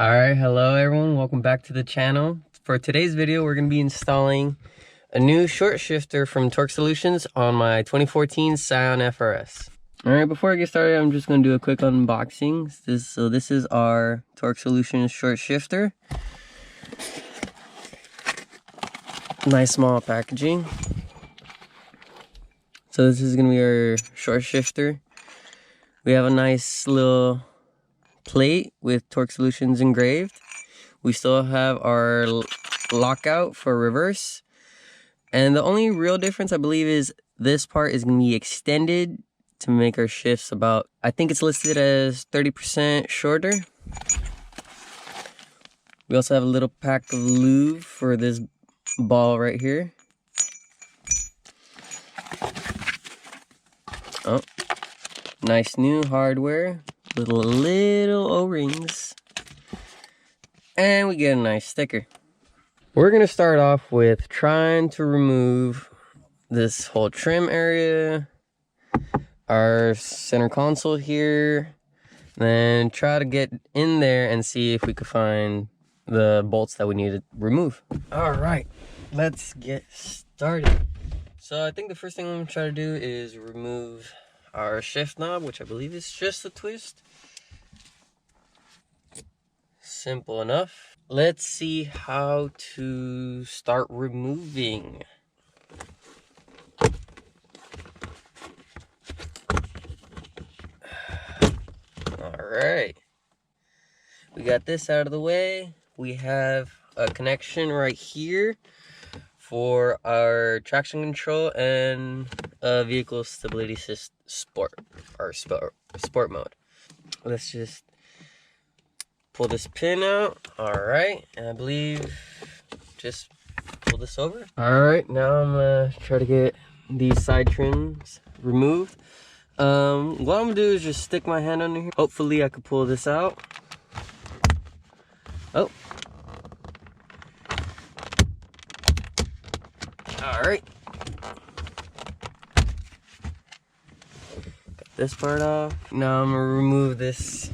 Alright, hello everyone, welcome back to the channel. For today's video, we're going to be installing a new short shifter from Torque Solutions on my 2014 Scion FRS. Alright, before I get started, I'm just going to do a quick unboxing. This is our Torque Solutions short shifter. Nice small packaging. So this is going to be our short shifter. We have a nice little plate with Torque Solutions engraved. We still have our lockout for reverse, and the only real difference I believe is this part is going to be extended to make our shifts about, I think it's listed as 30% shorter. We also have a little pack of lube for this ball right here. Oh, nice new hardware with little O-rings, and we get a nice sticker. We're gonna start off with trying to remove this whole trim area, our center console here, then try to get in there and see if we could find the bolts that we need to remove. All right, let's get started. So I think the first thing I'm gonna try to do is remove our shift knob, which I believe is just a twist. Simple enough. Let's see how to start removing. All right, we got this out of the way. We have a connection right here for our traction control and vehicle stability system sport mode. Let's just pull this pin out. All right, and I believe just pull this over. All right, now I'm gonna try to get these side trims removed. What I'm gonna do is just stick my hand under here. Hopefully I can pull this out. Oh, all right. Got this part off. Now I'm gonna remove this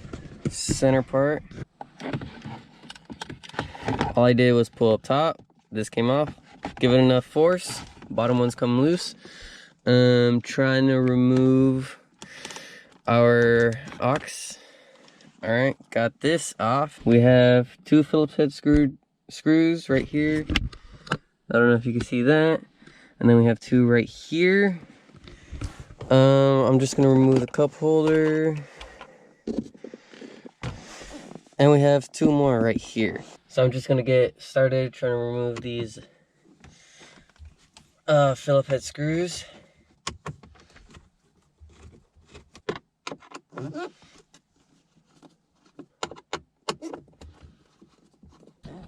center part. All I did was pull up top. This came off. Give it enough force. Bottom ones come loose. Trying to remove our aux. All right, got this off. We have two Phillips head screws right here. I don't know if you can see that. And then we have two right here. I'm just gonna remove the cup holder. And we have two more right here. So I'm just gonna get started trying to remove these Phillips head screws.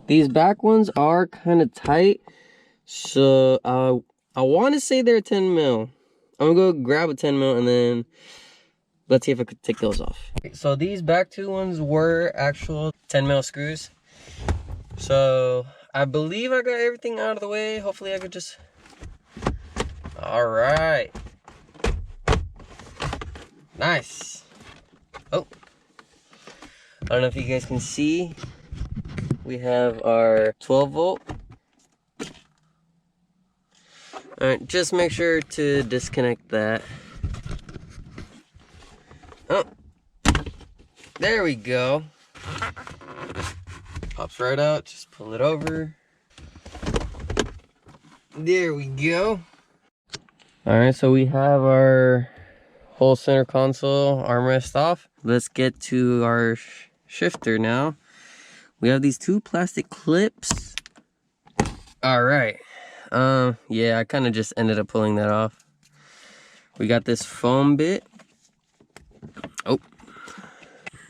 These back ones are kind of tight, so I want to say they're 10 mil. I'm gonna go grab a 10 mil and then let's see if I could take those off. So these back two ones were actual 10 mil screws. So I believe I got everything out of the way. Hopefully I could just, all right. Nice. Oh, I don't know if you guys can see. We have our 12 volt. All right, just make sure to disconnect that. Oh, there we go. Pops right out, just pull it over. There we go. All right, so we have our whole center console armrest off. Let's get to our shifter now. We have these two plastic clips. All right. Yeah, I kind of just ended up pulling that off. We got this foam bit. Oh.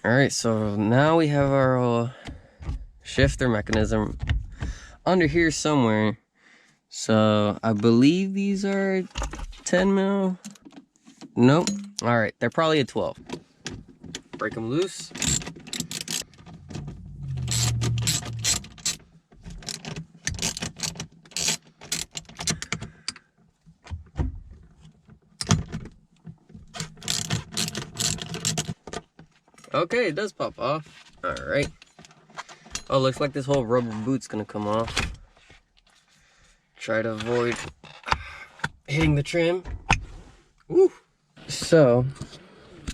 All right, so now we have our shifter mechanism under here somewhere. So I believe these are 10 mil. Nope. All right, they're probably a 12. Break them loose. Okay, it does pop off. All right. Oh, looks like this whole rubber boot's gonna come off. Try to avoid hitting the trim. Woo! So,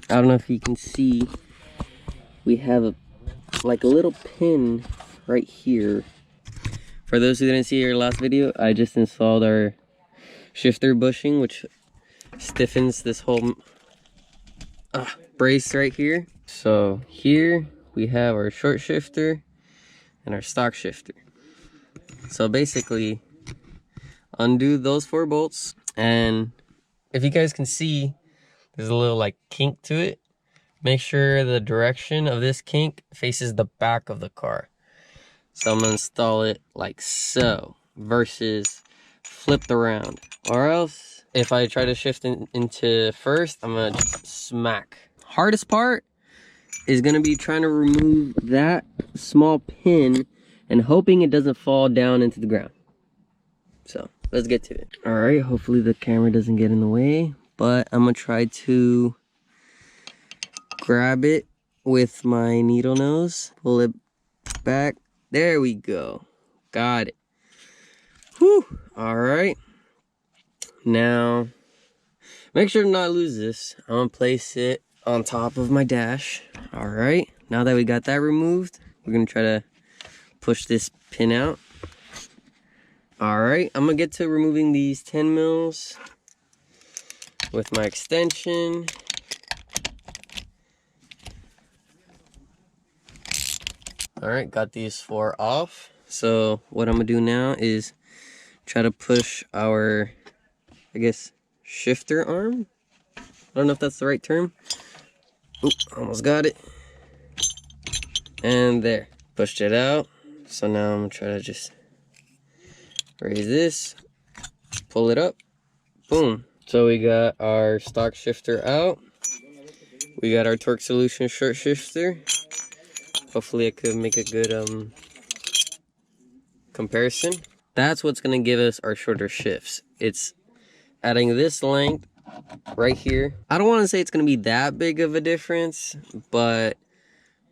I don't know if you can see, we have like a little pin right here. For those who didn't see our last video, I just installed our shifter bushing, which stiffens this whole brace right here. So here we have our short shifter and our stock shifter. So basically, undo those 4 bolts, and if you guys can see, there's a little like kink to it. Make sure the direction of this kink faces the back of the car. So I'm gonna install it like so, versus flipped around. Or else, if I try to shift into first, I'm gonna smack. Hardest part is gonna be trying to remove that small pin and hoping it doesn't fall down into the ground. So let's get to it. All right, hopefully the camera doesn't get in the way, but I'm gonna try to grab it with my needle nose, pull it back. There we go. Got it. Whew. All right. Now, make sure to not lose this. I'm gonna place it on top of my dash. All right. Now that we got that removed, we're gonna try to push this pin out. All right. I'm gonna get to removing these 10 mils with my extension. All right, got these 4 off. So what I'm gonna do now is try to push our, I guess, shifter arm. I don't know if that's the right term. Oop, almost got it. And there, pushed it out. So now I'm gonna try to just raise this, pull it up, boom. So we got our stock shifter out. We got our Torque Solution short shifter. Hopefully I could make a good comparison. That's what's gonna give us our shorter shifts. It's adding this length right here. I don't wanna say it's gonna be that big of a difference, but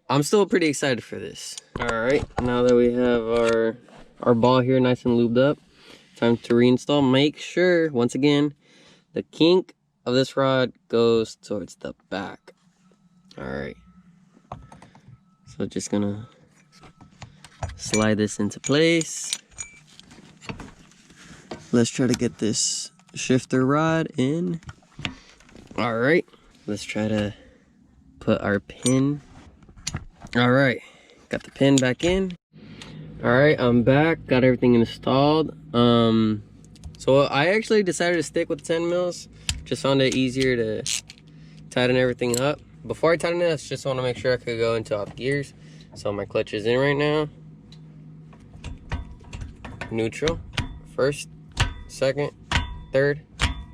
I'm still pretty excited for this. All right, now that we have our ball here nice and lubed up, time to reinstall. Make sure, once again, the kink of this rod goes towards the back. All right. So just gonna slide this into place. Let's try to get this shifter rod in. All right, let's try to put our pin. All right, got the pin back in. All right, I'm back, got everything installed. So I actually decided to stick with 10 mils. Just found it easier to tighten everything up. Before I tighten it, I just want to make sure I could go into all the gears. So my clutch is in right now. Neutral. First, second, third,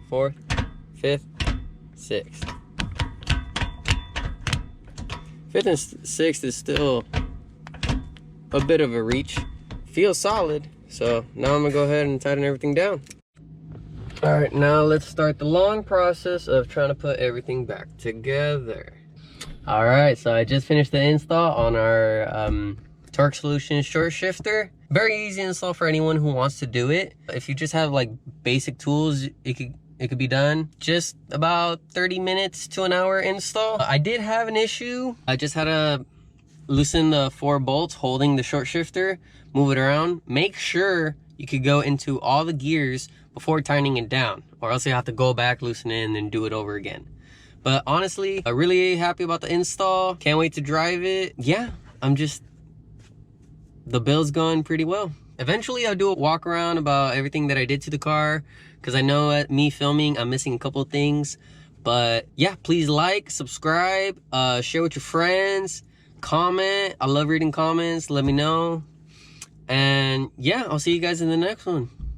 fourth, fifth, sixth. Fifth and sixth is still a bit of a reach. Feels solid. So now I'm gonna go ahead and tighten everything down. All right, now let's start the long process of trying to put everything back together. All right, so I just finished the install on our Torque Solution short shifter. Very easy install for anyone who wants to do it. If you just have like basic tools, it could be done. Just about 30 minutes to an hour install. I did have an issue. I just had to loosen the 4 bolts holding the short shifter, move it around. Make sure you could go into all the gears before tightening it down, or else you have to go back, loosen it, and then do it over again. But honestly, I'm really happy about the install. Can't wait to drive it. Yeah, the build's going pretty well. Eventually I'll do a walk around about everything that I did to the car, because I know at me filming, I'm missing a couple of things. But yeah, please like, subscribe, share with your friends, comment. I love reading comments, let me know. And yeah, I'll see you guys in the next one.